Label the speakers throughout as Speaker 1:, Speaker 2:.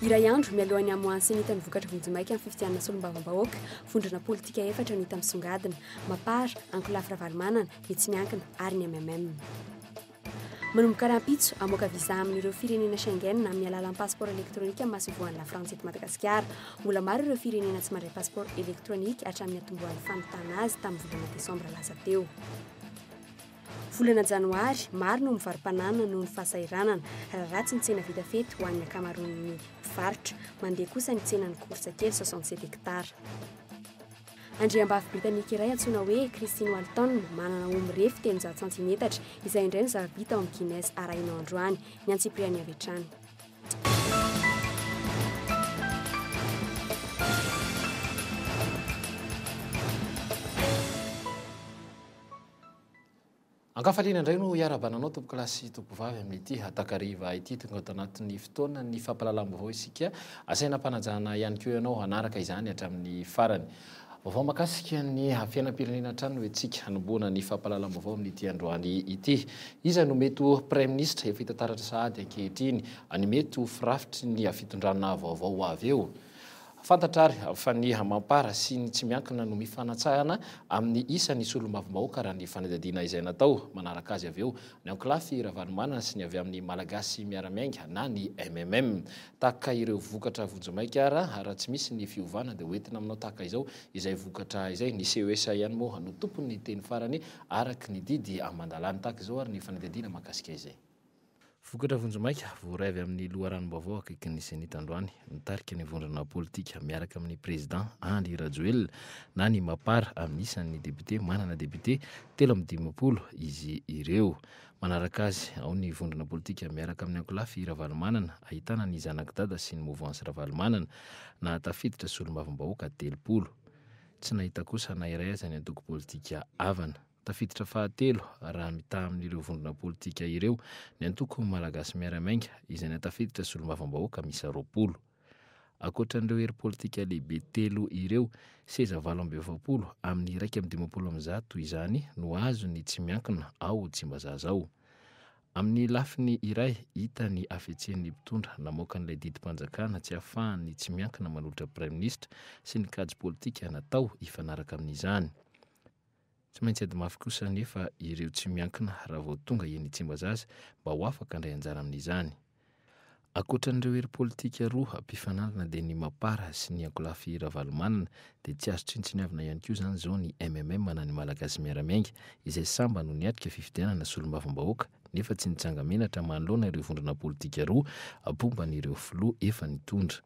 Speaker 1: Iray andro mialohan'ny amoan'ny senita nivokatra vonjimaika amin'ny 50 solombavam-bahoaka vondrona politika efatra no hita misongadina mapara ankolafy ravalomanana ny tsy miankina ary ny MMM. Manomboka rahampitso amoaka visa amin'ireo firenena Schengen amin'ny alalan'ny passeport électronique amin'ny mahasovoan'ny la France eto Madagasikara. Mbola maro ireo firenena tsy mandray passeport électronique hatramin'ny atombohan'ny fanontana azy tamin'ny volana desambra lasa teo. Volana janoary, maro no mivarom-panana noho ny fahasairanana raha ratsy ny tsena vita fety ho an'ny ankamaroan'ny mpivarotra, mandeha kosa ny tsenan'ny koursa kely 67 hektara. Andriambavy Britanika iray antsoina hoe Christine Walton manana omby refy 10 cm izay indray no zava-bita ao amin'ny Guinness araina androany ny Antsipriany avy hatrany.
Speaker 2: Ankafaliana indray no iarabananao tompo klasy tompo vavy amin'ity atakariva ity tonga ato anatin'ny fotoana ny fampalalam-baovao isika asaina mpanajana ihany koa ianao hanaraka izany hatramin'ny farany. Vaovao makasika ny fiainam-pirenena trano hoentsika hanomboana ny fampalalam-baovao amin'ity androany ity. Iza no mety ho Prime Ministre efa hita taratra sahady ankehitriny, any mety ho firafitry ny fitondrana vaovao avy eo. Fantatrary fa ny mampara sy ny tsy miankina no mifanatsahana amin'ny isan'ny solombavam-bahoaka raha ny fanadihadiana izay natao manaraka azy avy eo ny ankolafy ravalomanana sy ny avy amin'ny malagasy miaramiainga na ny MMM. Tahaka ireo vokatra vonjimaika raha tsy misy ny fiovana dia hoentina aminao tahaka izao izay vokatra izay ny CES ihany moa no tompony teny farany araka ny didy amandalany tahaka izao ary ny fanadihadiana mahakasika izay. Vokatra vonjimaika voaray avy amin'ny loharanom-baovao akaiky ny senita androany nitarika ny vondrona politika miaraka amin'ny président Andry Rajoelina na ny mapara amin'ny isan'ny député manana député 320 izy ireo. Manaraka azy ao ny vondrona politika miaraka amin'ny ankolafy ravalomanana ahitana ny zanakidada sy ny mouvance ravalomanana na tafiditra solombavam-bahoaka 30. Tsy nahita kosa na iray aza ny antoko politika avana. Tafiditra fahatelo raha mitaha amin'ireo vondrona politika ireo ny antoko malagasy miaramiainga izay natafiditra solombavam-bahoaka misy 20. Ankoatran'ireo hery politika lehibe telo ireo seza 720 amin'ny 150 izany no azo ny tsy miankina ao Tsimbazaza ao. Amin'ny lafiny iray hita ny afetsen'ny mpitondra namoaka n'ilay didim-panjakana tsy ahafahan'ny tsy miankina manolotra Prime Ministre sy ny kajy politika natao hifanaraka amin'izany. Tsy maintsy ady mafy kosa nefa ireo tsy miankina raha vao tonga eny Tsimbazaza mba ho afaka handray anjara amin'izany. Ankoatran'ireo hery politika roa ampifanarana dia ny mapara sy ny ankolafy ravalomanana dia tsy azo tsintsiniavina ihany koa izany zao ny MMM na ny malagasy miaramiainga izay samba no niatrika fifidianana solombavam-bahoaka nefa tsy nitsanga menatra manoloana ireo vondrona politika roa abomban'ireo filoha efa nitondra.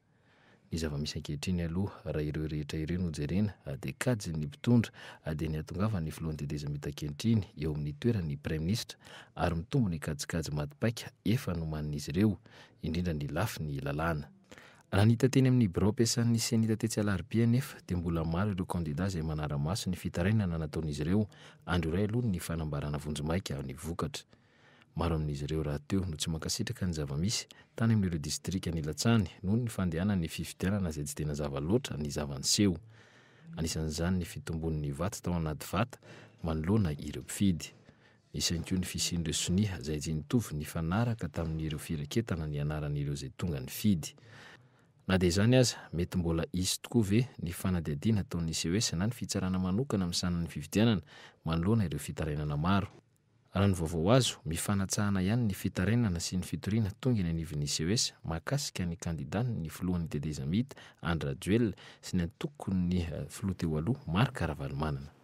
Speaker 2: Ny zava-misy ankehitriny aloha raha ireo rehetra ireo no jerena dia kajy ny mpitondra dia ny atongava ny filohan'ny teteza mita-kentriny eo amin'ny toeran'ny Prime Ministre ary mitombo ny kajikajy madipaika efa nomanin'izy ireo indrindra ny lafy ny lalàna. Raha nita teny amin'ny birao ampiasan'ny senita tetsy alarobia nefa dia mbola maro ireo kandida izay manara-maso ny fitarainana nataon'izy ireo andro iray aloha ny fanambarana vonjimaika ny vokatra. Maro amin'izy ireo raha teo no tsy mankasitraka ny zava-misy tany amin'ireo distrika ny Latsany noho ny fandehanana ny fifidianana izay tsy tena zava-loatra ny zavanseho. Anisan'izany ny fitombon'ny vato tao anaty vata manoloana ireo mpifidy. Nisy ihany koa ny fisian'ireo sonia izay tsy nitovy ny fanaraka tamin'ireo fireketana ny anaran'ireo izay tonga ny fidy. Na dia izany aza mety mbola isy tokoa ve ny fanadihadiana ataon'ny CES na ny fitsarana manokana amin'ny sanan'ny fifidianana manoloana ireo fitarainana maro. Raha ny vaovao azo mifanatsahana ihany ny fitarainana sy ny fitoriana tonga ny anivon'ny CES mahakasika ny kandidany ny filohan'ny teteza mita Andry Rajoelina sy ny antoko ny filoha teo aloha Marc Ravalomanana.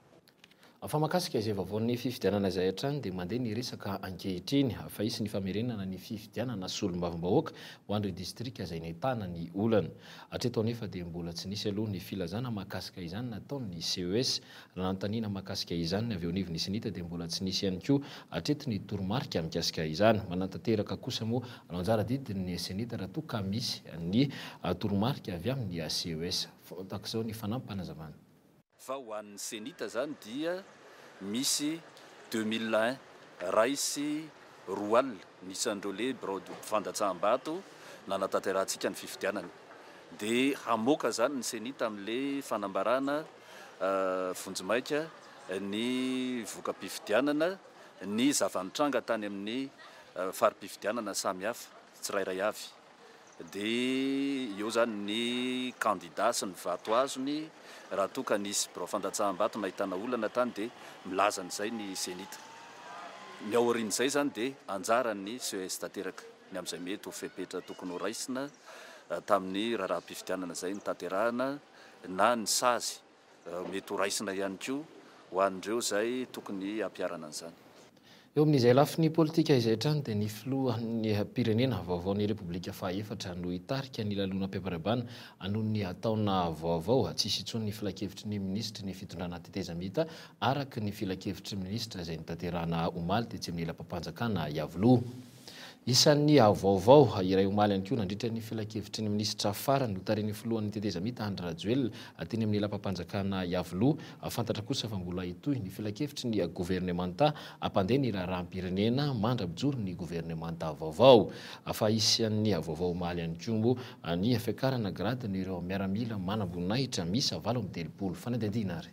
Speaker 2: Fa mahakasika izay vaovaon'ny fifidianana izay hatrany dia mandeha ny resaka ankehitriny fa isy ny famerenana ny fifidianana solombavam-bahoaka ho an'ireo distrika izay nahitana ny olana. Hatreto anefa dia mbola tsy nisy aloha ny filazana mahakasika izany nataon'ny CES. Raha nanontaniana mahakasika izany avy eo anivon'ny senita dia mbola tsy nisy ihany koa hatreto ny toromarika mikasika izany. Manantanteraka kosa moa raha anjara didin'ny senita raha toa ka misy ny toromarika avy amin'ny CES. Tahak'izao ny fanampy-panazavana.
Speaker 3: Fa ho an'ny senita zany dia misy 2001 raisy roal nisan'ireo le birao fandatsaham-bato nanatanterantsika ny fifidianana dia hamoaka zany ny senita amin'le fanambarana vonjimaika ny voka-pifidianana ny zava-nitranga tany amin'ny fari-pifidianana samy hafa tsirairay avy dia eo zany ny kandida sy ny vato azony raha toa ka nisy birao fandatsaham-bato nahitana olana tany dia milazan'izay ny zenita ny aorin'izay zany dia anjarany CES tanteraka ny amin'izay mety ho fepetra tokony ho raisina tamin'ny raharaham-pifidianana zay ny tanterahana na ny sazy mety ho raisina ihany koa ho an'ireo zay tokony ampiarana an'izany.
Speaker 2: Eo amin'izay lafiny politika izay trano dia ny filohan'ny pirenena vaovaon'ny repoblika fahaefatra no hitarika ny lalonam-pihabarabana anoho ny ataona vaovao tsisy intsony ny filakevitry ny ministra ny fitondrana tetezamita araka ny filakevitry ministra izay nitanterahana omaly dia tsy amin'ny elam-pampanjakana Iavoloha. Isan'ny vaovao iray omaly ihany koa nandritra ny filakevitry ny ministra farany notarin'ny filohan'ny tetezamita Andry Rajoelina teny amin'ny elam-pampanjakana Iavoloha. Fantatra kosa fa mbola hitohy ny filakevitry ny gouvernemanta hampandeha ny raharaham-pirenena mandrabijoro ny gouvernemanta vaovao. Fa isan'ny vaovao omaly ihany koa moa ny fiakarana gradin'ireo miaramila manam-boninahitra misy 7 fanadihadiana ary.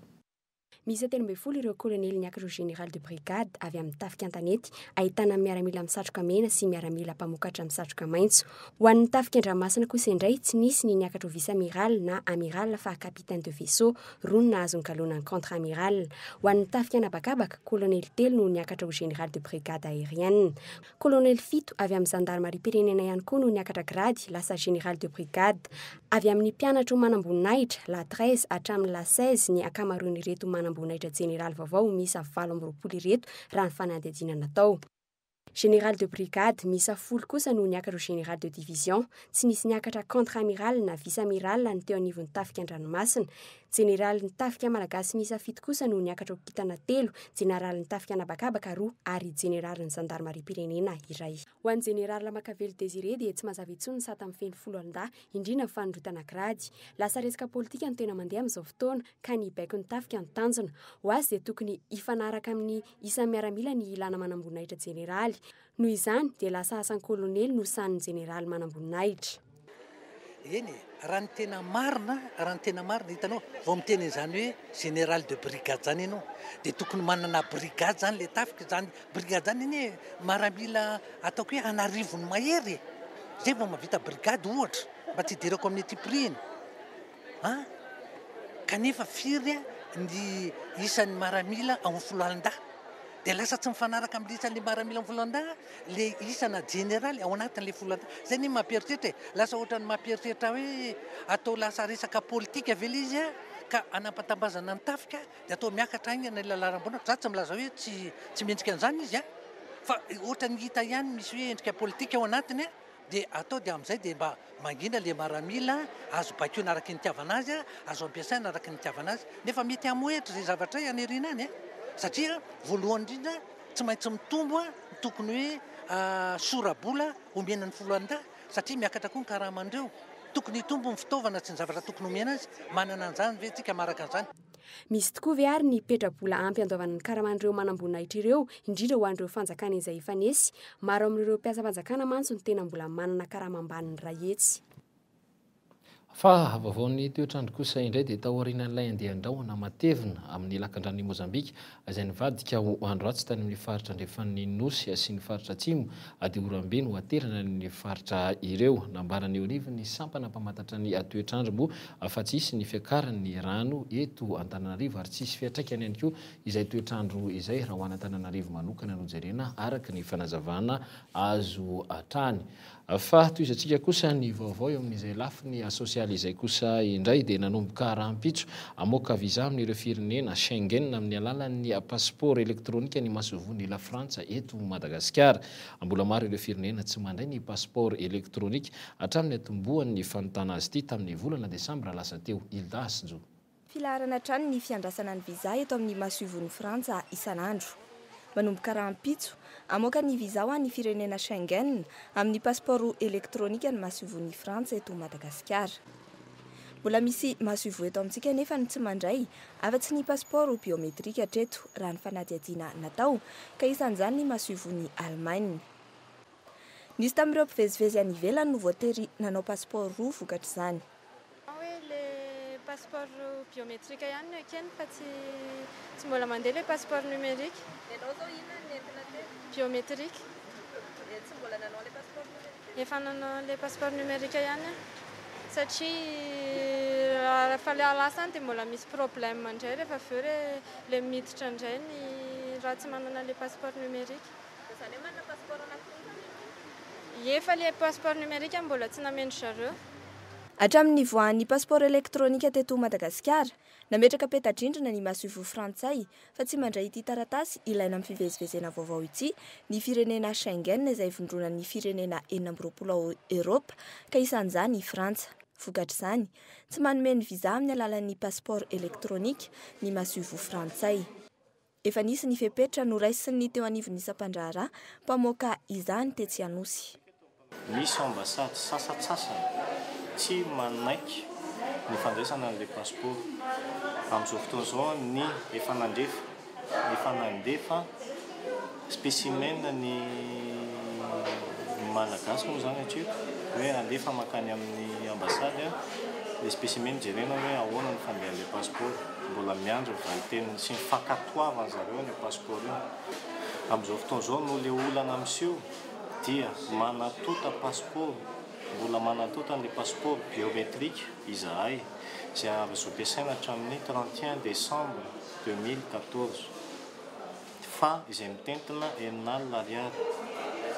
Speaker 1: Misy 13 ireo kolonely niakatra au général de brigade avy amin'ny tafika an-tanety ahitana miaramila misatroka mena sy miaramila mpamokatra misatroka maitso. Ho an'ny tafika Andramasina kosa indray tsy nisy ny niakatra au vice-amiral na amiral fa capitaine de vaisseau roa no nahazo ny galonan'ny contre amiral. Ho an'ny tafika Anabakabaka kolonely 3 no niakatra au général de brigade aérienne. Kolonely 7 avy amin'ny gendarmerie pirenena ihany koa no niakatra grady lasa général de brigade. Avy amin'ny mpianatra manam-boninahitra la 13 hatramin'ny la 16 ny akamaroan'ireto manam-boninahitra général vaovao misy 7 ireto raha ny fanadihadiana natao. Général de brigade misy 10 kosa no niakatra au général de division, tsy nisy niakatra contre-amiral na vice-amiral ny teo anivon'ny tafika Andranomasina. Général ny tafika Malagasy misy 7 kosa no niakatra au Kitana 3, général ny tafika Anabakabaka 2 ary général ny gendarmerie pirenena iray. Ho an'ny général Makavely Désiré dia tsy mazava intsony ny sata amin'ny feno folo andahy indrina fanondrotana grady. Lasa resaka politika no tena mandeha amin'izao fotoana ka ny baiko ny tafika ny tanjona. Ho azy dia tokony hifanaraka amin'ny isan'ny miaramila ny ilana manam-boninahitra généraly. Noho izany dia lasa asan'ny kolonely no sanin'ny général manam-boninahitra.
Speaker 4: Eny, raha ny tena marina hitanao vao miteny izany hoe général de brigade zany ianao dia tokony manana brigade zany le tafika zany brigade zany iny maramila ataoko hoe anarivony mahery zay vao mahavita brigade ohatra mba tsy hidirako amin'ny tipriny kanefa firy ny isan'ny maramila ao amin'ny folo alin-dahy dia lasa tsy mifanaraka amin'ny isan'le maramila amin'ny folo alin-dahy le isana généraly ao anatin'le folo alin-dahy zay ny mampieritritra lasa ohatrany mampieritritra hoe atao lasa resaka politika ve le izy ka anampatambazana ny tafika dia atao miakatra agny ny lalaram-bona za tsy milaza hoe tsy mendrika an'izany izy fa ohatrany hita ihany misy hoe endrika politika ao anatiny dia atao dia amin'izay dia mba mangina le maramila azo bakiona araky ny tiavana azy azo ampiasaina araky ny tiavana azy nefa mety hamoetra zay zavatra aneriana any satria voalohany indrindra tsy maintsy mitombo tokony hoe sorabola omena ny folo alin-dahy satria miakatra koa ny karahamandreo tokony hitombo ny fitaovana tsy ny zavatra tokony omena azy manana an'izany ve tsika maraka an'izany.
Speaker 1: Misy tokoa ve ary ny petrabola ampy andoavana ny karahamandreo manam-boninahitra ireo indrindra ho an'ireo fanjakana izay efa nesy. Maro amin'ireo mpiasa-panjakana mantsy ny tena mbola manana karahamambaniny rahetsy.
Speaker 2: Fa vaovaon'ny toetrandro kosa indray dia taorian'ilay andeha andrahoana matevina amin'ny lakan-drano Mozambika izay nivadika ho andro ratsy tany amin'ny faritra andrefan'ny Nosy sy ny faritra Atsimo dia orambe no aterana ny faritra ireo nambarany eo anivony ny sampana mpamatatra ny toetrandro moa fa tsy isy ny fiakaran'ny rano eto Antananarivo ary tsisy fiantraikany ihany koa izay toetrandro izay raha ho an'ny Antananarivo manokana no jerena araka ny fanazavana azo hatrany. Fa toy izantsika kosa ny vaovao eo amin'izay lafiny sosialy izay kosa indray dia nanomboka rahampitso amoaka viza amin'ireo firenena Schengen amin'ny alalan'ny passeport elektronika ny masovony la Frantsa eto Madagasikara. Mbola maro ireo firenena tsy mandray ny passeport elektronika hatramin'ny atombohan'ny fanontana azy ity tamin'ny volana Desambra lasa teo. Hilda Asnjo.
Speaker 5: Filaharana hatrany ny fiandrasana ny viza eto amin'ny masovony Frantsa isan'andro. Manomboka rahampitso amoaka ny viza ho an'ny firenena Schengen amin'ny passeport elektronika ny masovony Frantsa eto Madagasikara. Mbola misy masovo eto amintsika nefa ny tsy mandray afa-tsy ny passeport biometrika hatreto raha ny fanadihadiana natao ka isan'izany ny masovony Allemagne. Nisy tamin'ireo mpivezivezy any ivelany no voatery nanao passeport roa vokatr'izany.
Speaker 6: Passeport biometrika ihany no ekeny fa tsy mbola mandeha le passeport numérique.
Speaker 5: Ianao zao inona ny entina teo?
Speaker 6: Biometrika.
Speaker 5: Tsy mbola nanao le passeport numérique?
Speaker 6: efa nanao le passeport numérique ihany satria rehefa le alasa any dia mbola misy problème indray rehefa avy eo le miditra indray ny raha tsy manana le passeport numérique. Efa le passeport numérique mbola tsy namendry zareo.
Speaker 5: Hatramin'ny voan'ny passeport elektronika teto Madagasikara, nametraka peta-drindrina ny masoivo frantsay fa tsy mandray ity taratasy ilaina amin'ny fivezivezena vaovao ity ny firenena Schengen izay vondronan'ny firenena 40 Eropa ka isan'izany i Frantsa. Vokatr'izany, tsy manome ny viza amin'ny alalan'ny passeport elektronika ny masoivo frantsay. Efa nisy ny fepetra noraisiny teo anivon'ny isam-pandraharaha mpamoaka izany tetsy Anosy.
Speaker 7: Misy ambasady sasatsasany tsy manaiky ny fandraisana an'ilay passeport. Amin'izao fotoana izao ny efa nandefa spécimen ny malagasy moa zany hatreto hoe andefa makany amin'ny ambasady le spécimen jerena hoe ahoana ny fandehan'ilay passeport. Mbola miandry valiteny sy ny fankatoavana zareo ny passeport io. Amin'izao fotoana izao no le olana miseho dia manatota passeport, mbola manatota ny passeport biométrique izahay izay azo ampiasaina hatramin'ny 31 décembre 2014 fa izay mitentina enina ariary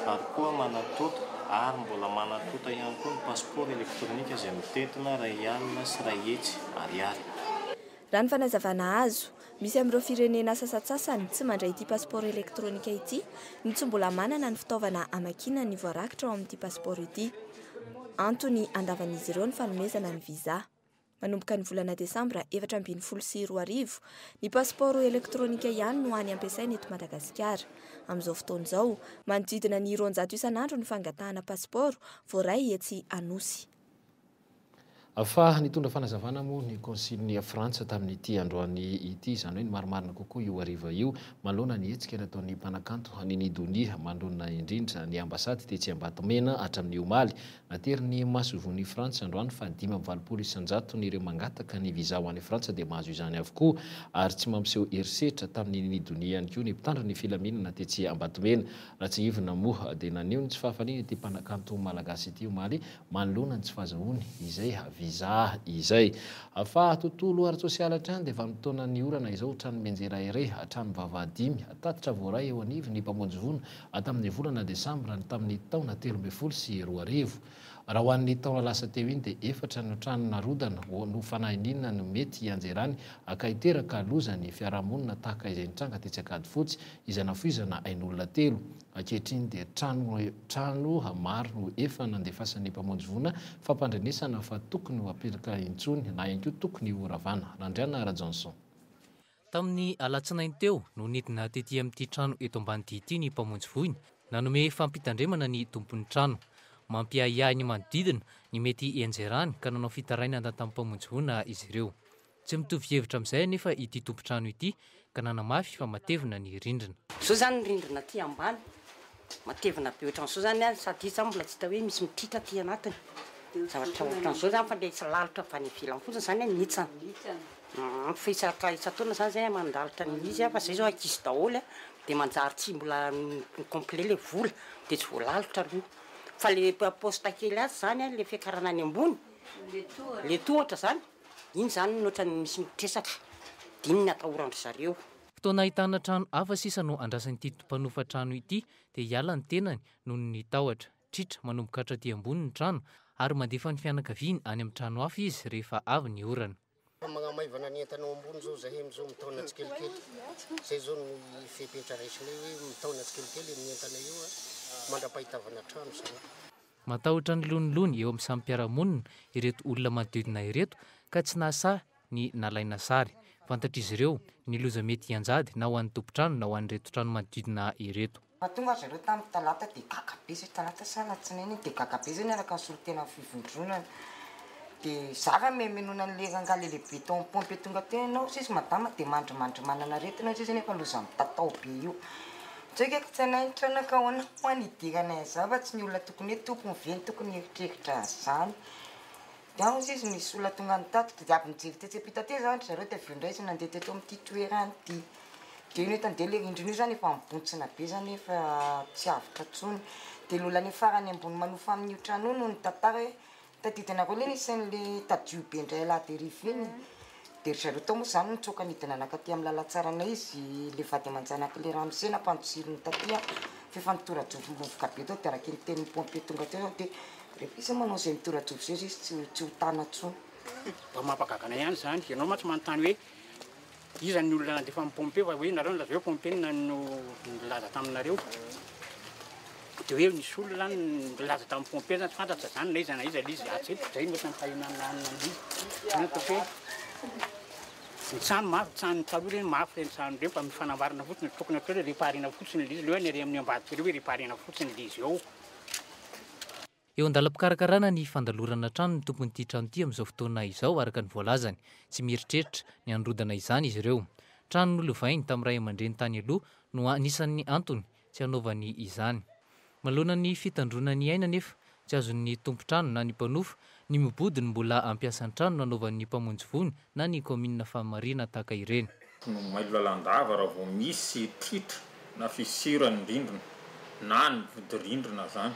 Speaker 7: ary koa manatota ary mbola manatota ihany koa ny passeport elektronika izay mitentina R1 sy R1 ariary.
Speaker 5: Raha ny fanazavana azo, misy amin'ireo firenena sasatsasany tsy mandray ity passeport elektronika ity ny tsy mbola manana ny fitaovana amakiana ny voarakitra ao amin'ity passeport ity. Antony andavan'izy ireo ny fanomezana ny viza. Manomboka ny volana Desambra 2024, ny passeport elektronika ihany no any ampiasaina eto Madagasikara. Amin'izao fotoana izao, manodidina ny 200 isan'andro ny fangatahana passeport voaray etsy Anosy.
Speaker 2: Fa nitondra fanazavana moa ny konsilia Frantsa tamin'ity androany ity, izany hoe ny marimarina kokoa io hariva io manoloana ny hetsika nataon'ny mpanakanto ny Nidonia mandrona indrindra ny ambasady tetsy Ambatomena hatramin'ny omaly. Natery ny masovon'ny Frantsa androany fa 520 isanjato ireo mangataka ny viza ho an'ny Frantsa dia mahazo izany avokoa ary tsy mampiseho herisetra tamin'ny Nidonia ihany koa ny mpitandro ny filaminana tetsy Ambatomena. Raha tsy ivona moa dia naneho ny tsy fahafaliana ity mpanakanto malagasy ity omaly manoloana ny tsy fahazahoany izay viza izay. Fa tontolo ara-tsosialy hatrany dia vanim-potoana ny orana izao trano menjera ere hatrany vavahadimy tatitra voaray eo anivy ny mpamonjy vono tamin'ny volana Desambra tamin'ny taona 2024. Raha ho an'ny taona lasa teo iny dia efatra ny trano narodana no fanahininana no mety ianjerany akaiteraka lozany fiarahamonina tahaka izay nitranga tetsy Akady fotsy izay nafoizana ain'olona 3. Ankehitriny dia trano maro no efa nandefasan'ny mpamonjy voana fampandrenesana fa tokony ho apiraka intsony na ihany koa tokony ho ravana. Randriana Rajanson.
Speaker 8: Tamin'ny alatsinainy teo no nidina tetỳ amin'ity trano eto ambanidia ity ny mpamonjy voiny nanome fampitandremana ny tompon'ny trano. Mampiahiahy ny manodidina ny mety ianjerany ka nanao fitarainana tamin'ny mpamonjy voana izy ireo. Tsy mitovy hevitra amin'izay nefa ity tompo-trano ity ka nanamafy fa matevina ny rindrina.
Speaker 9: Zao zany ny rindrina aty ambany matevina be ohatran'izao zany sady izy mbola tsy hita hoe misy mitritra aty anatiny. Zavatra ohatran'izao zany fa tsy lalitra fa ny ivelany fotsiny zany nitsana. Fa isataona zany zay mandalitra ny izy fa zay zao ankizy daholo dia manjary tsy mbola complet le vola dia tsy voalalitra aloha. Fa le posta kely azy zany le fiakarana any ambony le tohatra zany iny zany nohatra ny misy mitresaka dia iny ny atahorandry zareo.
Speaker 8: Fotoana ahitana trano hafa sisa no andrasan'ity mpanofa trano ity dia hiala ny tenany noho ny tahotra. Tritra manomboka hatraty ambony ny trano ary mandefa ny fianakaviany any amin'ny trano hafa izy rehefa avy ny orana.
Speaker 10: Magnamaivana ny entanao ambony zao zahay amizao mitaona tsikelikely zay zao ny fepetra raisiny hoe mitaona tsikelikely ny entana io mandra-pahitavana trano zany.
Speaker 8: Matahotra ny lonilony eo amin'ny samy mpiarahamonina ireto olona manodidina ireto ka tsy nahasah ny nalaina sary. Fantatr'izy ireo ny loza mety hianjady na ho an'ny tompo-trano na ho an'ireto trano manodidina ireto.
Speaker 11: Tonga zareo tamin'ny talata dia gagabe zay talata sa alatsinainy dia gagabe zay niaraka solotena fivondronana. Dia zara menona n'le rangaly lehibe tao amin'ny pompe tonga tena ianao sisy madama dia mandrimandry manana aretina sisy nefa loza mitatao be io. Tsika tsy anahitrana ka hoana ho anidirana zava tsy ny olona tokony hoe tompony veny tokony eritreritra zany. Dia ao sisy misy olona tonga ny tato dia avy nijery tetsepita te zany zareo dia avy nandeha teto amin'ity toerany ity. Dia io netandeha le rindrina io zany efa mibontsina be zany efa tsy avotra tsony. dia lolany farany ambony manofa amin'io trano io no ny tantara hoe tadidina ko le nisan'le tadio be indray lateriva iny dia ry zareo tao moa izany nitsoaka nidina anakaty amin'ny lalatsarana izy le vady aman-janaka le ramosena mpandosirony tatya fefanotorajovovovoka be tao dia araka ny tenin'ny pompier tonga teo dia rehefa izy manao izay mitorajovo zay izy tsy ho tana tsony
Speaker 12: mba mampagagana ihany zany ianao ma tsy manontany hoe iza ny olona nandefa amin'ny pompier fa hoe nareo lazareo pompier no nilaza taminareo dia hoe nisy olona nilaza tamin'ny pompier zany tsy fantatra zany na iza na iza le izy atseto zay no tamin'ny fahinananandizy ny tsano mafy tsano taloha reny mafy reny tsano reny mba mifanambarana fotsiny tokony atao hoe reparina fotsiny le izy leo ny amin'ny ambadika reo hoe reparina fotsiny le izy ao.
Speaker 8: Eo andalam-pikarakarana ny fandalorana trano ny tompon'ity trano ity amin'izao fotoana izao araka ny voalazany tsy mieritreritra ny anorodana izany izy ireo. Trano nolovainy tamin'ny ray aman-dreny tany aloha no anisan'ny antony tsy hanaovany izany. Manoloana ny fitandrona ny aina nefa tsy azon'ny tompo-trano na ny mpanofa ny mibodiny mbola ampiasan'ny trano nanaovan'ny mpamonjy vony na ny komina famarina tahaka ireny.
Speaker 13: Mailo lalandava raha vao misy tritra na fisirany rindrina na ny vodi-rindrina zany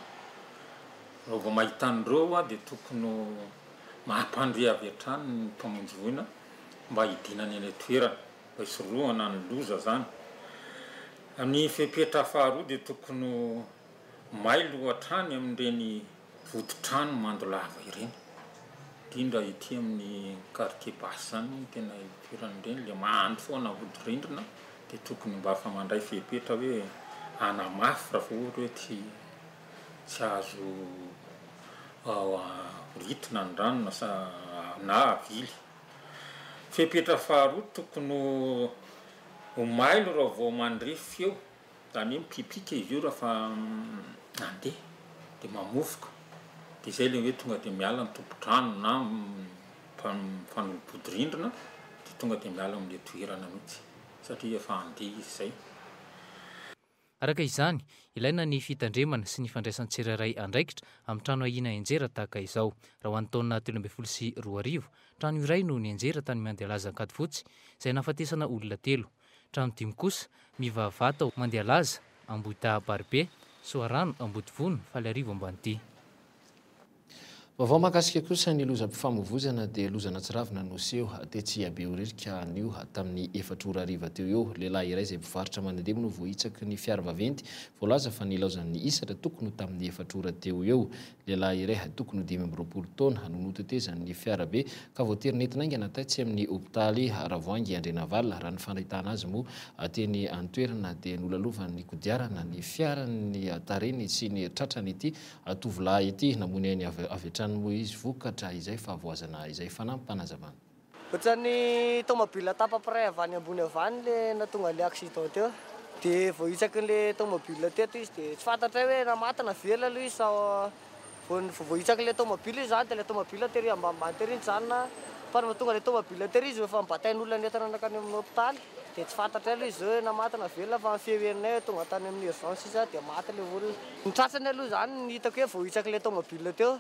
Speaker 13: raha vao mahita an'ireo dia tokony mampandre avy hatrany ny mpamonjy voina mba hidinany any toerana mba hisorohana ny loza zany. Amin'ny fepetra faharoa dia tokony mailo hatrany amin'ireny vodi-trano mandolava ireny indrindra ity amin'ny quartier basy zany tena toeran'ireny le mahandro foana vodi-rindrina dia tokony mba fa mandray fepetra hoe anamafy raha vao ohatra hoe tsy azo ritina ny rano na avily. Fepetra faharoa tokony ho mailo raha vao mandrefy eo zany hoe mipipika izy io raha fa nandeha dia mamofoka dia izay le hoe tonga dia miala ny tompo-trano na fanolobodi-rindrina dia tonga dia miala amin'le toerana mihitsy satria efa andeha izy izay.
Speaker 8: Araka izany, ilaina ny fitandremana sy ny fandraisan-tsirairay andraikitra amin'ny trano ahina enjera tahaka izao. Raha ho an'ny taona 2024, trano iray no nienjera tany Mandialaza Ankadifotsy izay nahafatesana olona 3. Trano 5 kosa Mivavahatao Mandialaza, Ambohita Baribe, Soarano, Ambodivony, Faliarivo Ambanidia.
Speaker 2: Vaovao mahakasika kosa ny lozam-pifamoivoizana dia lozana tsiravina noseho tetsy Behoririka anio tamin'ny 4 hariva teo eo. Lehilahy iray izay mpivarotra mandeha no voahitsaky ny fiara vaventy voalaza fa nilaozan'ny isatra tokony tamin'ny 4 teo eo. Lehilahy iray tokony 5 taona no notetezan'ny fiarabe ka voatery nentina aingana taitsy amin'ny hopitaly Ravoahangy Andrenavalina. Raha ny fandahitana azy moa teny antoerana dia nolalovan'ny kodiarana ny fiarany tareny sy ny tratrany ity tovolahy ity namony any avy mo izy vokatra izay fa voazana izay fanampanazavana.
Speaker 14: Ohatrany tomobile tapapiray avany ambony avany le natonga le accident teo. Dia voahitsaky le tomobile teto izy dia tsy fantatra hoe namatana vela aloha izy sa voahitsaky le tomobile izy zany dia le tomobile tery ambanimbany tery nijanona fa mahatonga le tomobile tery izy efa mibatain'olona netana nakany amin'ny hopitaly dia tsy fantatra aloha izy hoe namatana vela fa fiherinay tonga tany amin'ny urgence izy dia maty le olona. Ny tratrany aloha zany nitako hoe voahitsaky le tomobile teo.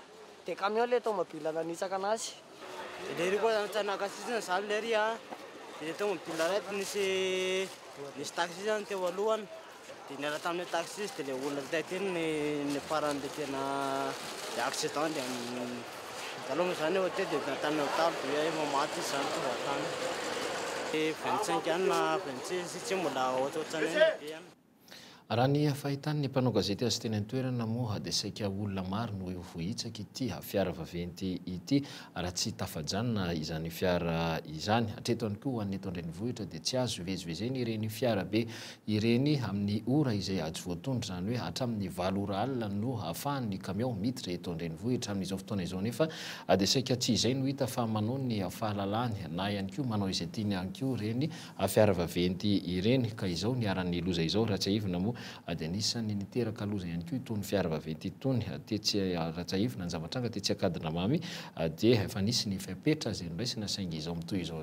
Speaker 14: Dia camion le tomobile nanitsaka anazy.
Speaker 15: Lery koa tsanakasisina zany lery dia tomobile raiky nisy taxi zany teo alohany dia niala tamin'ny taxi izy dia le olona taiteny ny parany dia tena accident dia taloha zany eo teo dia natany hopitaly dia mamaty izy zany tonga tany. 25 any na 26 tsy mbola ohatrohatrany be any.
Speaker 2: Raha ny fahitany mpanao gazety azy teny antoerana moa dia saika olona maro no voahitsaka ity fiara vaventy ity raha tsy tafajanona izany fiara izany. Hatreto ihany koa ho an'ny eto an-drenivohitra dia tsy azo ivezivezeny ireny fiara be ireny amin'ny ora izay ajo voatondro zany hoe hatramin'ny 4 ora alina no ahafahan'ny camion miditra eto an-drenivohitra amin'izao fotoana izao nefa dia saika tsy izay no hita fa manao ny fahalalany na ihany koa manao izay tiany ihany koa ireny fiara vaventy ireny ka izao niaran'ny loza izao Ratsaivina moa dia anisany niteraka loza ihany koa itony fiara vaventy itony tetsy Ratsaivina ny Zavatranga tetsy Akadinamamy dia efa nisy ny fepetra izay noraisina saingy izao mitoy izao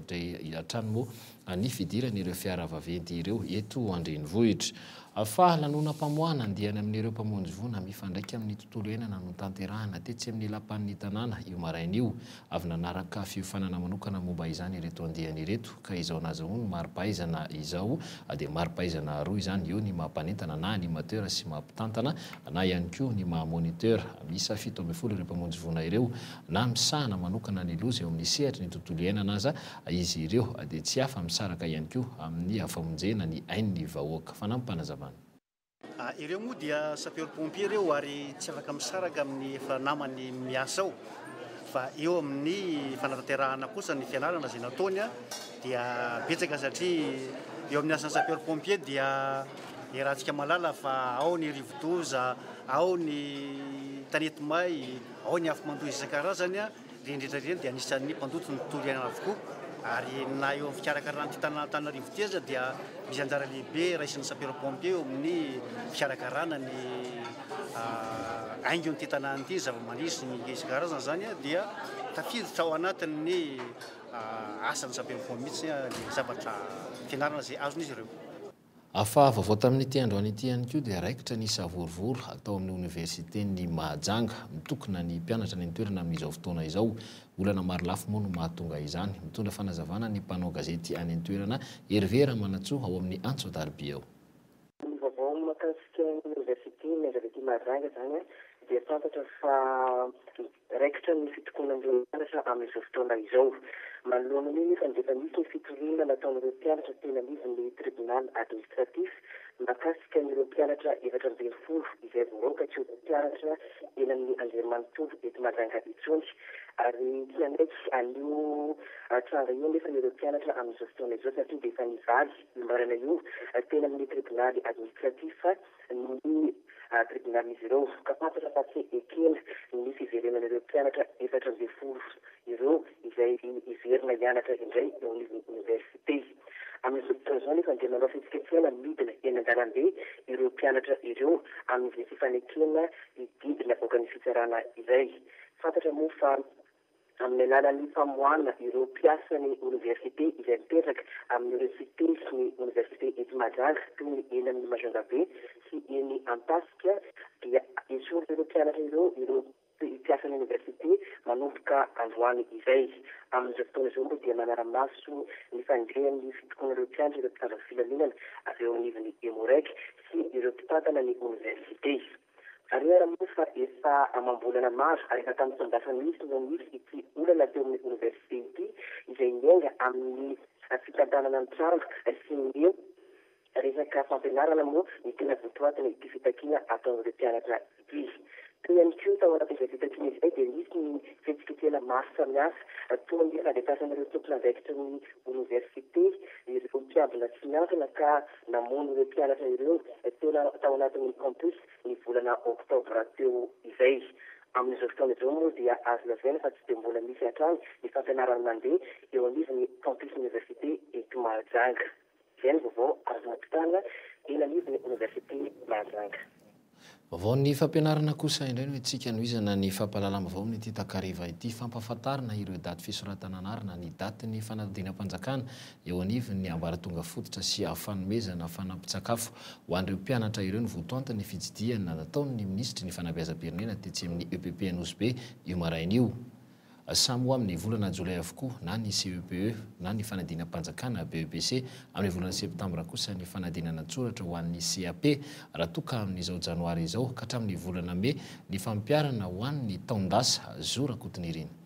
Speaker 2: hatrany moa ny fidirana ireo fiara vaventy ireo eto an-drenivohitra. Fa lanona-pamoana andiany amin'ireo mpamonjy vona mifandraika amin'ny tontolo iainana no tanterahana tetsy amin'ny lapan'ny tanàna io maraina io avy nanaraka fiofanana manokana momba izany ireto andiany ireto ka izao nazahoany mari-pahaizana izao dia mari-pahaizana roa izany eo ny mampanentana na animateur sy mampitantana na ihany koa ny mahamoniteur misa 17 ireo mpamonjy vona ireo na misahana manokana ny loza eo amin'ny sehatra ny tontolo iainana aza izy ireo dia tsy hafa misaraka ihany koa amin'ny hafamonjena ny ain'ny vahoaka fanampanazavana.
Speaker 16: Ireo moa dia sapeur-pompier ireo ary tsy afaka misaraka amin'ny efa namany miasa ao fa eo amin'ny fanatanterahana kosa ny fianarana izay nataony dia betsaka satria eo amin'ny asan'ny sapeur-pompier dia rahantsika malala fa ao ny rivodoza, ao ny tanety may, ao ny afo-mandoa isan-karazany rehetrarehetra dia anisan'ny mpandoto ny tontolo iainana avokoa. Ary na eo amin'ny fikarakarana ty Antananarivo ty aza dia misy anjara lehibe raisin'ny sapeur-pompier eo amin'ny fikarakarana ny aingon'ny ty tanàna ty zava-manisy ny isan-karazana zany dia tafiditra ao anatin'ny asan'ny sapeur-pompier mihitsy ny zavatra fianarana izay azon'izy ireo.
Speaker 2: Afa vaovao tamin'ity androany ity ihany koa dia raikitra ny savorovory atao amin'ny université ny Mahajanga mitokona ny mpianatra ny toerana amin'izao fotoana izao. Olana maro lafo moa no mahatonga izany. Mitondra fanazavana ny mpanao gazety any toerana Hervé Manatsoa ao amin'ny Antso Darby ao.
Speaker 17: Ny vaovao mahakasika ny université ny Mahajanga zany dia fantatra fa raikitra ny fitokonan'ireo mpianatra amin'izao fotoana izao. Manoloana ny fandefa misy ny fitoriana nataon'ireo mpianatra teny anivon'ny tribunal administratif mahakasika n'ireo mpianatra 720 izay voaroka tsy mpianatra eny amin'ny Andriamanontolo eto Mahajanga itsony. Ary tsy andraiky anio tranga io nefa n'ireo mpianatra amin'izao fotoana izao satria dia efa nivaly io marana io teny amin'ny tribunal administratif ny tribunalin'izy ireo ka fantatra fa tsy ekena ny fiverenan'ireo mpianatra 720 ireo izay iverina hianatra indray eo amin'ny université. Amin'izao fotoana izao nefa dia manao fihetsiketsehana midina eny an-dalambe ireo mpianatra ireo amin'izay fifanekena didina avoaka ny fitsarana izay. Fantatra moa fa amin'ny alalan'ny famoahana ireo mpiasan'ny université izay mipetraka amin'ny université sy ny université eto Mahajanga toy ny eny amin'ny Majungabe sy eny Ampasika dia esorina ireo mpianatra ireo mpiasan'ny université manomboka androany izay. Amin'izao fotoana izao moa dia manara-maso ny fandrehan'ny fitokonan'ireo mpianatra ireo mpitandro filaminana avy eo anivon'ny Emorek sy ireo mpitantana ny université. Ary ara moa fa efa amam-bolana maro ary efa tamin'ny fandafana misy no misy ity olana teo amin'ny université ity izay miainga amin'ny fitantanana ny trano sy ny resaka fampianarana moa ny tena votoatiny ity fitakiana ataon'ireo mpianatra ity. Toy ihany koa tao anatin'izay fitakiana izay dia misy ny fihetsiketsehana maro samihafa toy ny fandefasan'ireo tompon'andraikitra ny université ireo mpiambina tsy miankina ka namono ireo mpianatra ireo tena tao anatin'ny campus ny volana oktobra teo izay. Amin'izao fotoana izao moa dia azo lazaina fa tsy dia mbola misy hatrany ny fampianarana mandeha eo anivon'ny campus université eto Mahajanga. Izay ny vaovao azo mampitana eny anivon'ny université Mahajanga.
Speaker 2: Vaovao ny fampianarana kosa indray no itsika noizana ny fampalalana vaovao amin'ity takariva ity fampahafantarana ireo daty fisoratana anarana ny daty ny fanadina-panjakana eo anivon'ny ambaratonga fototra sy afanomezana fanampitsakafo ho an'ireo mpianatra ireo ny votoantany fitsidiana nataon'ny ministry ny fanabeazam-pirenena tetsy amin'ny EPP-NOSB io maraina io. Samy ho amin'ny volana jolay avokoa na ny CEPE na ny fanadina-panjakana BEPC amin'ny volana septambra kosa ny fanadinana tsoratra ho an'ny CAP raha toka amin'izao janoary izao ka hatramin'ny volana me ny fampiarana ho an'ny taondasa zora kotinirina.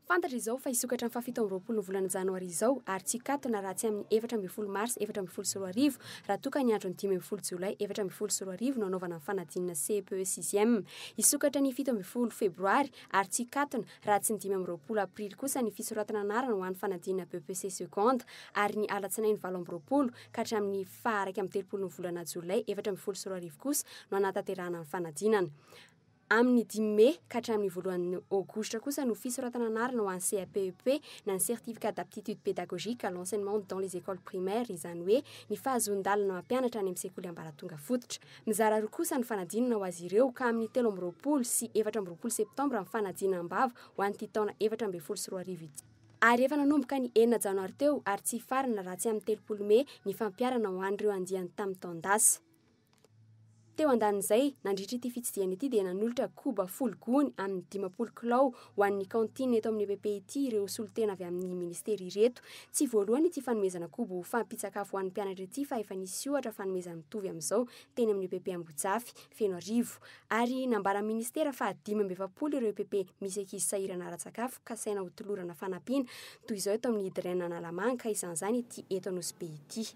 Speaker 1: Fantatra izao fa isokatra amin'ny 17 volana janoary izao ary tsy katona raha tsy amin'ny 14 mars 2024 raha toka ny andro ny 15 jolay 2024 no anaovana ny fanadinana CPE 6e. Isokatra ny 17 febroary ary tsy katona raha tsy ny 12 aprily kosa ny fisoratana anarana ho an'ny fanadinana BEPC seconde ary ny alatsinainy 7 ka hatramin'ny faha 30 volana jolay 2024 kosa no anatanterahana ny fanadinana. Amin'ny 10 mai ka hatramin'ny voalohan'ny aogostra kosa no fisoratana anarana ho an'ny CAPEP na ny certificat d'aptitude pédagogique à l'enseignement dans les écoles primaires izany hoe ny fahazon-dalana mampianatra any amin'ny sekoly ambaratonga fototra. Mizara roa kosa ny fanadinana ho azy ireo ka amin'ny 13 sy 14 septambra ny fanadinana ambava ho an'ity taona 2024 ity. ary efa nanomboka ny 9 janoary teo ary tsy farana raha tsy amin'ny 30 Mey ny fampiarana ho an'ireo andiany tamin'ny taondasy. Teo andanin'izay nandritra ity fitsidiana ity dia nanolotra koba folgony amin'ny 50 kilao ho an'ny kantine eto amin'ny PP ity ireo solotena avy amin'ny ministera ireto. Tsy voalohany ity fanomezana kobo fampitsakafo ho an'ny mpianatra ity fa efa nisy ohatra fanomezana mitovy amin'izao teny amin'ny PP Ambojafy, Fenoarivo ary nambara ministera fa 520 ireo PP misy ankizy sahirana ara-tsakafo ka saina ho tolorana fanampiana toy izao eto amin'ny Hidrena Analamanga isan'izany ity eto Anosy be ity.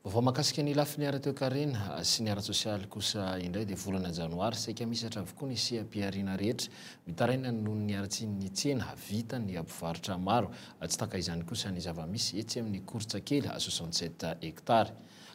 Speaker 2: Vao makasika ny lafiny ara teo karena sy ny ara sosialy kosa indray dia volana janoary saika misatra avokoa ny seha-piariana rehetra mitaraina noho ny aratsiny tsena vita ny ampivarotra maro tsy taka izany kosa ny zava-misy etsy amin'ny Koritsakely 67 hektara.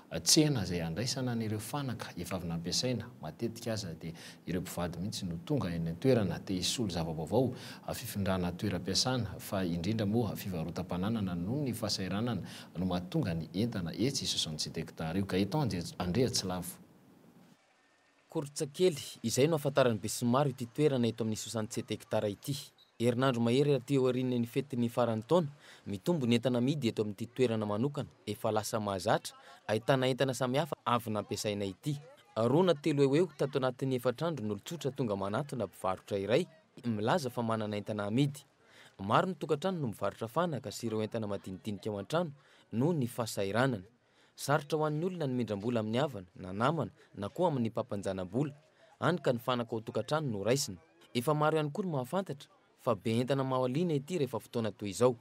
Speaker 2: Tsena izay andraisana n'ireo fanaka efa avy nampiasaina matetika aza dia ireo mpivady mihitsy no tonga eny toerana te hisolo zava-baovao fifindrana toeram-piasana fa indrindra moa fivarotam-pananana noho ny fasairanana no mahatonga ny entana etsy 67 hektara io ka eto Andrea Tsilavo.
Speaker 18: Koritsakely izay no ahafantaran'ny be sy maro ity toerana eto amin'ny 67 hektara ity. Herinandro mahery aty aorian'ny fetin'ny faran'ny taona mitombo ny entana amidy eto amin'ity toerana manokana efa lasa mahazatra ahitana entana samihafa avy nampiasaina ity. Rona telo eo tato anatin'ny efatrandro n'olon-tsotra tonga manatona mpivarotra iray milaza fa manana entana amidy. Maro ny tokantrano no mivarotra fanaka sy ireo entana madinidinika ao an-trano noho ny fasairanana. Sarotra ho an'ny olona ny mindram-bola amin'ny havana na namana na koa amin'ny mpampanjana-bola hany ka ny fanaka ao tokantrano no raisina. Efa maro ihany koa no mahafantatra fa be entana mahalina ity rehefa fotoana toy izao.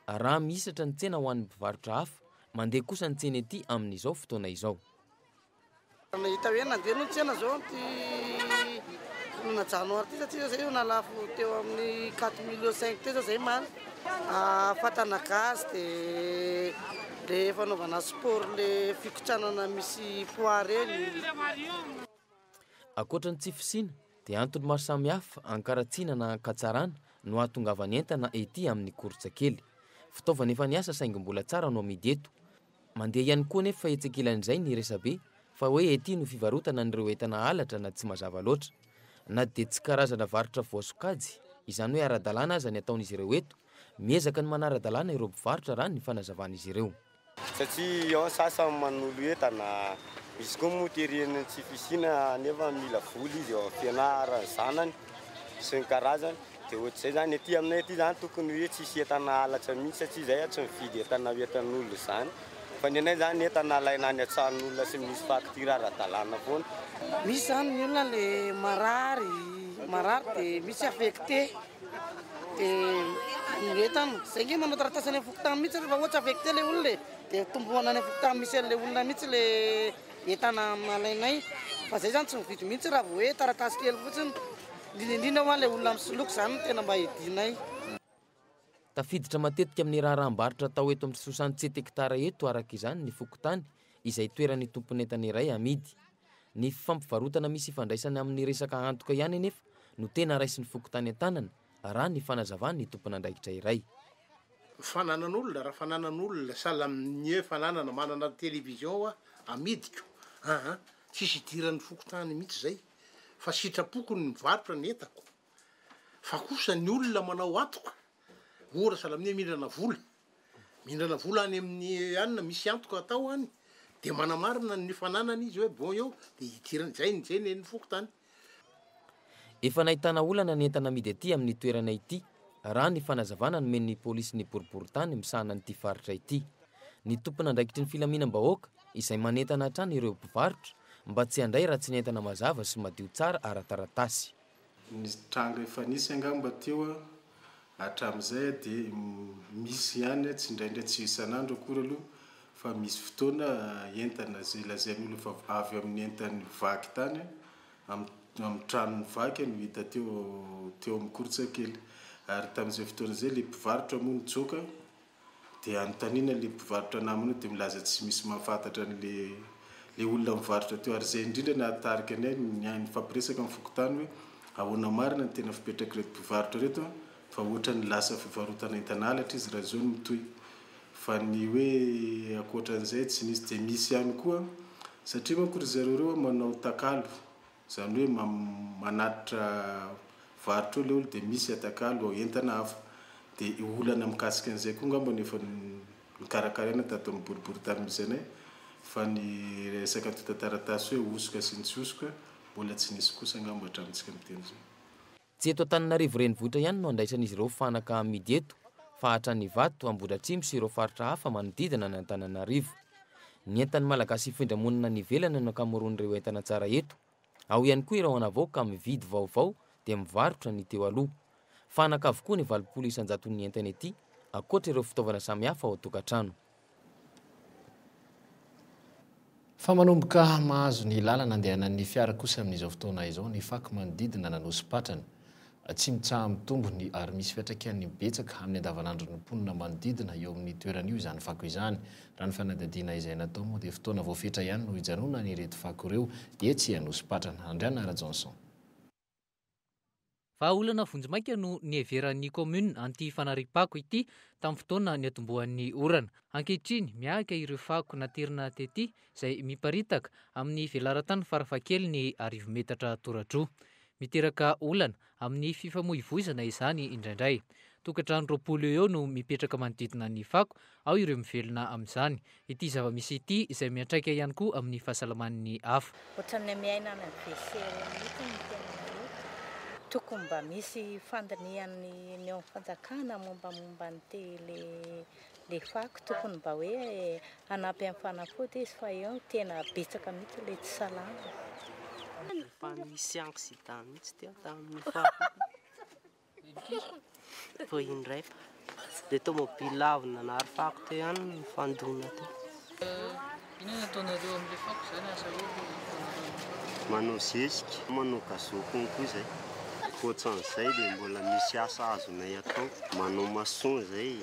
Speaker 18: Raha misatra ny tsena ho an'ny mpivarotra hafa mandeha kosa ny tsena ity amin'izao fotoana izao.
Speaker 14: Nahita hoe nandeha no tsena zao ty volana janoary ty satria zay nalafo teo amin'ny 4,5 millions teo zao zay man fatana gaz dia le fanaovana sport le fikotranana misy poids reny.
Speaker 18: Ankoatra ny tsy fisiana dia antony maro samihafa ankaratsiana na katsarana no ahatongavany entana ety amin'ny Koritsakely. Fitaovana efa niasa saingy mbola tsara no amidy eto. Mandeha ihany koa nefa etsekilan'izay ny resabe fa hoe ety no fivarotana n'ireo entana halatra na tsy mazava loatra. Na dia tsy karazana varotra voasokajy, izany hoe ara-dalàna aza ny ataon'izy ireo eto, miezaka ny manara-dalàna ireo mpivarotra raha ny fanazavan'izy ireo.
Speaker 19: Satria ao sasany manolo entana misy koa moa terena tsy fisina nefa mila voly izy ao fianarana zanany sy ny karazany dia ohatr'izay zany ety aminay ety zany tokony hoe tsisy entana halatra mihitsy satria zay tsy mividy entana entan'olona zany fa ny anay zany entana alaina any antsanon'olona sy misy facture ara-dalàna foana.
Speaker 14: Misy zany ny olona le marary dia misy affecté dia entana zay nge manao taratasy any fokotany mihitsy rehefa ohatsy affecté le olona dia tomboana any fokotany misy an'le olona mihitsy le entana alainay fa zay zany tsy mividy mihitsy raha vao hoe taratasy kely fotsiny indrindra ho an'le olona misoloky zany tena mba hedinay.
Speaker 18: Tafiditra matetika amin'ny raharam-barotra tao eto amin'ny 67 hektara eto araka izany ny fokotany izay toeran'ny tompon'entana iray amidy. Ny fampivarotana misy ifandraisana amin'ny resaka antoka ihany nefa no tena raisin'ny fokotany an-tanana raha ny fanazavany tompon'andraikitra iray.
Speaker 20: Fananan'olona raha fananan'olona sahala amin'ny hoe fananana manana télévision amidiko tsisy idiran'ny fokotany mihitsy zay fa sitrapoko ny mivarotra ny entako fa kosa ny olona manao antoka ora sahala amin'ny mindrana vola any amin'ny anina misy antoka atao any dia manamarina ny fananany izy hoe bon eo dia idirany zay ny jeny ny fokotany.
Speaker 18: Efa nahitana olana ny entana amidy ety amin'ny toerana ity raha ny fanazavana nomen'ny polisy ny boriboritany misahana n'ity faritra ity. Ny tompon'andraikitry ny filaminam-bahoaka izay manentana hatrany ireo mpivarotra mba tsy handray raha tsy nentana mazava sy madio tsara ara-taratasy.
Speaker 21: Ny tranga efa nisy angamba teo hatramin'izay dia misy ihany tsy indraindray tsy isan'andro akory aloha fa misy fotoana entana zay lazain'olona fa avy amin'ny entany vaky tany amin'ny tranony vaky no hita teo amin'ny Koritsakely. Ary tamin'izay fotoana izay le mpivarotra moa nitsoaka dia anontaniana le mpivarotra namana dia milaza tsy misy mahafantatra le olona mivarotra teo ary zay indrindra nahatarika anay ny fampiresaka amin'ny fokotany hoe ahoana marina ny tena fipetraka reto mpivarotra reto fa ohatra ny lasa fivarotana entana halatra izy raha zao no mitohy. Fa ny hoe ankoatran'izay tsy nisy dia misy ihany koa satria mankory zareo reo manao takalo izany hoe manatitra varotra le olo dia misy atakalo entana hafa dia olana mikasika an'izay koa ngamba nefa nikarakaraina tato amin'ny boribory tamin'izay nay fa ny resaka totataratasy hoe osoka sy ny tsy osoka mbola tsy nisy kosa ngamba hatramintsika miteny zao.
Speaker 18: Tsy eto Antananarivo renivohitra ihany no andraisan'izy ireo fanaka amidy eto fa hatrany Ivato, Ambohidratrimo sy ireo faritra hafa manodidina ny Antananarivo. Ny entan'ny malagasy hifindramonina ny ivelany no akamoron'ireo entana tsara eto. Ao ihany koa ireo anavoaka mividy vaovao dia mivarotra ny teo aloha. Fanaka avokoa ny 80 isan-jaton'ny entana ety, ankoatra ireo fitaovana samihafa ao an-tokantrano.
Speaker 2: Fa manomboka mahazo ny lalana andehanan'ny fiara kosa amin'izao fotoana izao ny fako manodidina Nanosipatrana. Tsy mitsaha mitombony ary misy fiantraikan'ny betsaka amin'ny andavanandron'ny mponina manodidina eo amin'ny toeran'io izany fako izany. Raha ny fanadadiana izay natao moa dia fotoana voafetra ihany no hijanona ny ireto fako ireo etsy Nanosipatrana. Andriana Ra Johnson.
Speaker 8: Fa olana vonjimaika no nieveran'ny commune anty fanaripako ity tamin'ny fotoana ny atombohan'ny orana. Ankehitriny miahaka ireo fako naterina tety izay miparitaka amin'ny velaran-tany farafakely ny 10 metatra toradroa. Miteraka olana amin'ny fifamoivoizana izany indraindray. Tokantrano 20 eo no mipetraka manodidina ny fako, ao ireo mivelona amin'izany. Ity zava-misy ity izay miantraika ihany koa amin'ny fahasalaman'ny hafa.
Speaker 3: Ohatran'ny miaina any tokony mba misy fandanihan'ny ny fanjakana mombamomba ny le fako, tokony mba hoe hanampy amin'ny fanafody izy fa eo tena betsaka mihitsy le tsy salama.
Speaker 15: Fa misy anksida mihitsy tia tamin'ny fako. Fa indray fa dia tomobile avy nanary fako teo ihany ny fandona teo.
Speaker 8: Inona ataonareo amin'ilay fako izany asa hoe?
Speaker 19: Manao zezika, manao gazoko koa izay. Koatsan'izay dia mbola misy asa azonay atao, manao mason izay,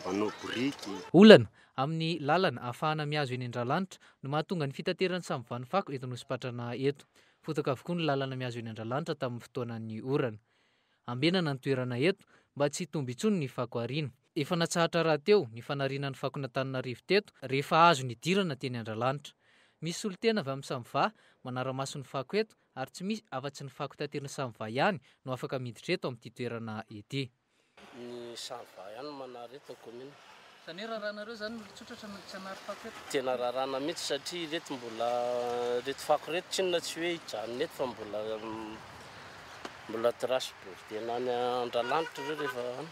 Speaker 19: manao biriky.
Speaker 8: Olana amin'ny lalana ahafahana mihazo eny Andralanitra no mahatonga ny fitaterany samy van'ny fako eto Nanosipatrana eto. Fotaka avokoa ny lalana mihazo eny Andralanitra tamin'ny fotoanan'ny orana. Ambenana ny toerana eto mba tsy hitombo intsony ny fako ariana. Efa natsahatra raha teo ny fanarinan'ny fako n'Antananarivo teto rehefa azo ny dirana teny Andralanitra. Misy solotena avy amin'ny samyva manara-maso ny fako eto ary tsy misy afa-tsy ny fako taterina samyva ihany no afaka miditra eto amin'ity toerana ety.
Speaker 15: Ny samyva ihany manary eto commune.
Speaker 8: Zany raranareo zany tsotra tsy hanary fako eto?
Speaker 15: Tena rarana mihitsy satria reto mbola reto fako reto tsinona tsy hoe hijanona eto fa mbola transport tena any Andralanitra ireo rehefa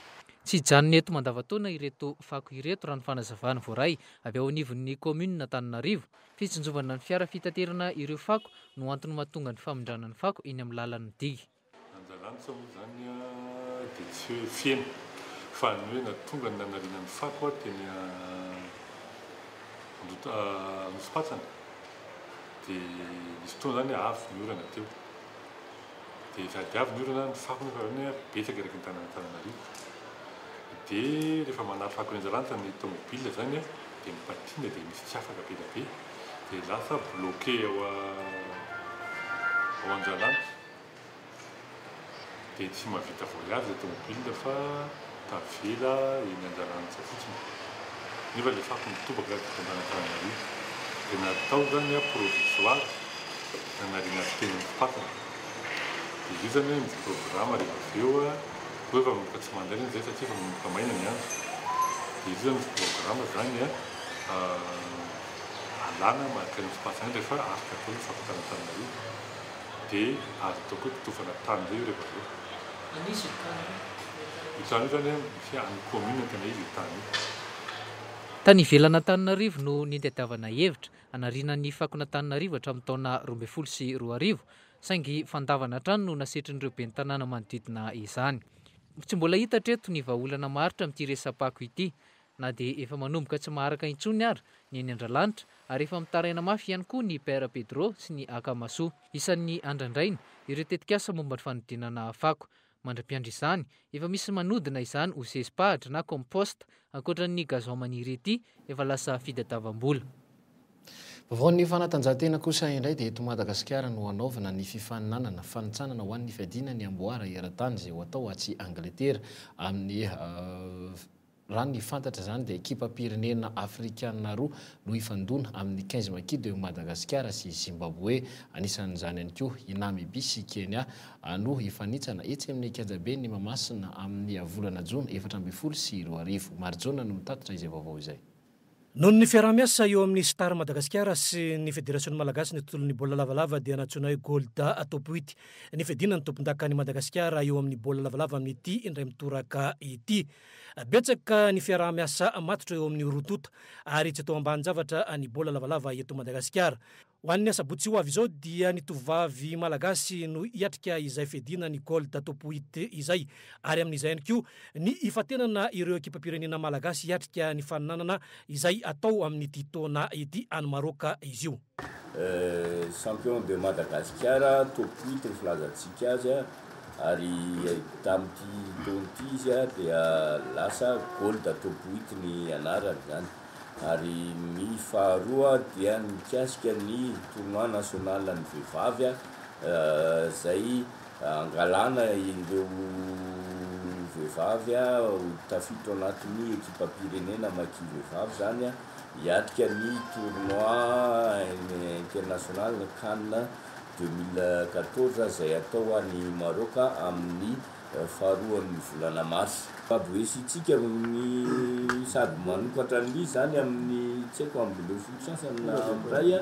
Speaker 8: tsy hijanona eto mandavataona ireto fako ireto raha ny fanazavana voaray avy ao anivon'ny commune Antananarivo. Fitsinjovana ny fiara fitaterana ireo fako no antony mahatonga ny famindranan'ny fako eny amin'ny lalan'ny digy.
Speaker 22: Anjalanitra moa zany dia tsy hoe fiena fa ny hoe natonga ny nanarinan'ny fako teny Nanosipatrana dia misy fotoana zany avy ny orana teo. Dia sady avy ny orana ny fako nefa hoe betsaka eraky ny Antananarivo. Dia rehefa manary fako Anjalanitra ny tomobile zany dia mipatina dia misy tsy afaka be dia lasa bloqué ao Anjalanitra. Dia tsy mahavita voyage le tomobile fa tavela eny Anjalanitra fotsiny. Nefa le fako mitobaka eto Antananarivo. Dia natao zany provisoire nanariana teny Nanosipatrana. Dia io zany misy programme rehefa avy eo hoe fa manomboka tsy mandaina izay satria fa manomboka maina ny andro. Dia io zany misy programme zany alana marika Nanosipatrana rehefa afaka atao ny fako Antananarivo. Dia azo atao koa tofana tany izay io rehefa avy eo.
Speaker 8: Anisy tany?
Speaker 22: Io tany io zany misy any commune tena izy io tany io.
Speaker 8: Tany ivelana Antananarivo no nitadiavana hevitra hanarinan'ny fako n'Antananarivo hatramin'ny taona 2010 sy 2020 saingy fandavana hatrany no nasetrin'ireo ben'ny tanàna manodidina izany. Tsy mbola hita treto ny vahaolana maritra amin'ity resam-pako ity na dia efa manomboka tsy maharaka intsony ary ny eny Andralanitra ary efa mitaraina mafy ihany koa ny Père Pedro sy ny Akamaso. Isan'ny andrandraina ireo tetikasa momba ny fanodinana fako. Mandra-piandry izany, efa misy manodina izany ho zezipahatra na compost ankoatran'ny gazon maniry ety efa lasa fitadiavam-bola.
Speaker 2: Vaovao fanatanjahantena kosa indray dia eto Madagasikara no hanaovana ny fifaninanana fanitsanana ho an'ny fiadiana ny amboara eran-tany izay ho atao atsy Angletera amin'ny raha ny fantatra zany dia ekipa pirenena afrikanina roa no ifandona amin'ny 15 makidy eo Madagasikara sy Zimbabwe. Anisan'izany ihany koa i Namibia sy Kenya no ifanitsana etsy amin'ny Kianjabe ny Mahamasina amin'ny volana Jona 2024. Marjona no mitatotra izay vaovao izay.
Speaker 4: Noho ny fiaraha-miasa eo amin'ny Star Madagasikara sy ny Federasion Malagasy ny tontolon'ny baolina lavalava dia natsoina hoe Golda top 8. Ny fedina ny tompon-dakany Madagasikara eo amin'ny baolina lavalava amin'ity indray mitoraka ity. Betsaka ny fiaraha-miasa matotra eo amin'ny rotota ary tsy atao ambany zavatra ny baolina lavalava eto Madagasikara. Ho an'ny asabotsy ho avy izao dia ny tovavy malagasy no hiatrika izay fedina ny Golda top 8 izay ary amin'izay ihany koa ny ifatenana ireo ekipa pirenena malagasy hiatrika ny fananana izay atao amin'ny titona ity any Maroka izy io.
Speaker 6: Champion de Madagascar top 8 ny filazantsika azy ary tamin'ity taon'ity izy dia lasa Golda top 8 ny anarany zany. Ary ny faharoa dia mikasika ny tournoi national ny vehivavy zay angalana ireo vehivavy tafito anatin'ny ekipa pirenena maki vehivavy zany hiatrika ny tournoi international Cannes 2014 zay atao any Maroka amin'ny faharoan'ny volana Mars. Aboesitsika ny sady manokatra ny zany amin'ny tsy haiko amin'ny sasany na amiray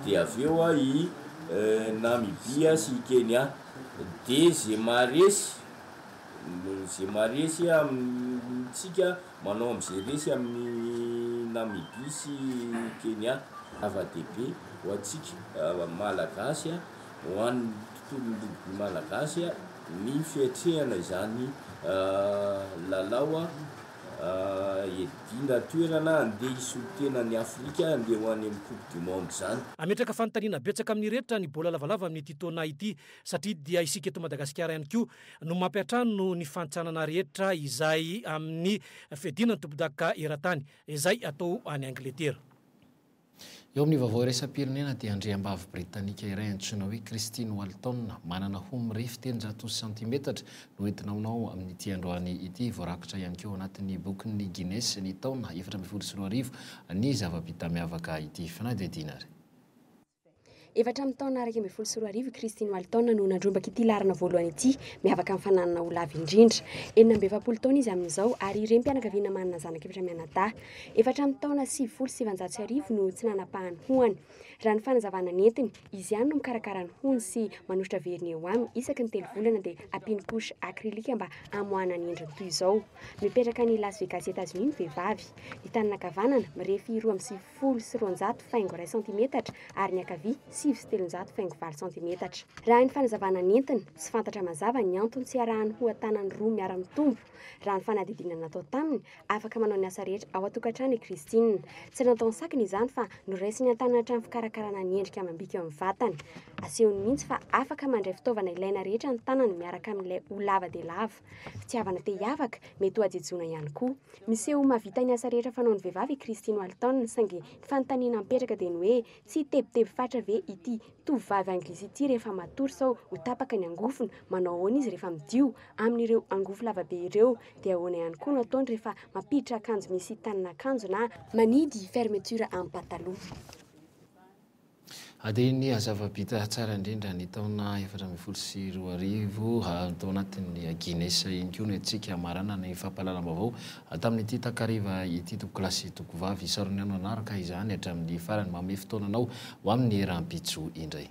Speaker 6: dia avy eo i Namibia sy Kenya dia zay maresy amintsika manao amin'izay resy amin'ny Namibia sy Kenya zava-dehibe ho antsika malagasy ho an'ny tontolon'ny malagasy ny fiatrehana izany lalao edina toerana andeha isolotena ny Afrika andeha ho any amin'ny Coupe du Monde zany.
Speaker 4: Ametraka fanontaniana betsaka amin'ny rehetra ny baolina lavalava amin'ny titona ity satria dia isika eto Madagasikara ihany koa no mampiatrano ny fantsanana rehetra izay amin'ny fedina ny tompon-daka eran-tany izay atao any Angletera.
Speaker 2: Eo amin'ny vaovao iraisam-pirenena dia andriambavy britanika iray antsoina hoe Christine Walton manana mirefy 10 cm no entinao amin'ity androany ity voarakitra ihany koa anatin'ny bokin'ny Guinness ny taona 2024 ny zava-bita miavaka ity. Fanadedina ary.
Speaker 1: Efatra amin'ny taona 2024 Christine Walton no nandrombaka ity larana voalohany ity miavaka amin'ny fananana ho lava indrindra. 27 taona izy amin'izao ary rem-pianakaviana manana zanaka efatra mianadahy. Efatra amin'ny taona 790 no tsy nanapahany hoany. Raha ny fanazavana nentiny, izy ihany no mikarakara ny hoany sy manosotra vernis ho aminy isaky ny 3 volana dia ampiny couche acrylique mba hamoahana ny endriny toy izao. Mipetraka ny Las Vegas États-Unis ny vehivavy. Ny tanana ankavanana mirefy 2,9 cm ary ny ankavia 7,7 cm. Raha ny fanazavana nentiny sy fantatra mazava ny antony tsy arahany ho atanany roa miara-mitombo. Raha ny fanadidina natao taminy afaka manao ny asa rehetra ao an-tokantrano Christine. Tsy natao sakiny izany fa noraisiny an-tanana hatramin'ny fikarakarana ny endrika amam-bika amin'ny vatany. Asehony mihitsy fa afaka mandray fitaovana ilaina rehetra ny tanany miaraka amin'ilay ho lava dia lava. Fitiavana te hiavaka mety ho ajejona ihany koa. Miseho mahavita ny asa rehetra fanaon'ny vehivavy Christine Walton saingy ny fanontaniana mipetraka dia ny hoe tsy tebiteby fatra ve ity tovovavy anglisy ity rehefa matory sao ho tapaka ny angofony, manao ahoana izy rehefa midio amin'ireo angofo lavabe ireo dia ahoana ihany koa no ataony rehefa mampiditra akanjo misy tanan'akanjo na manidy fermeture amin'ny pataloha.
Speaker 2: Dia ny zava-bita tsara indrindra ny taona 2024 tao anatin'ny Guinness iny koa no antsika marana ny fampahalalam-baovao tamin'ity takariva ity tokolasy tokovavy isarony ano anaraka izany hatramin'ny farany manome fotoananao ho amin'ny eram-pitso indray.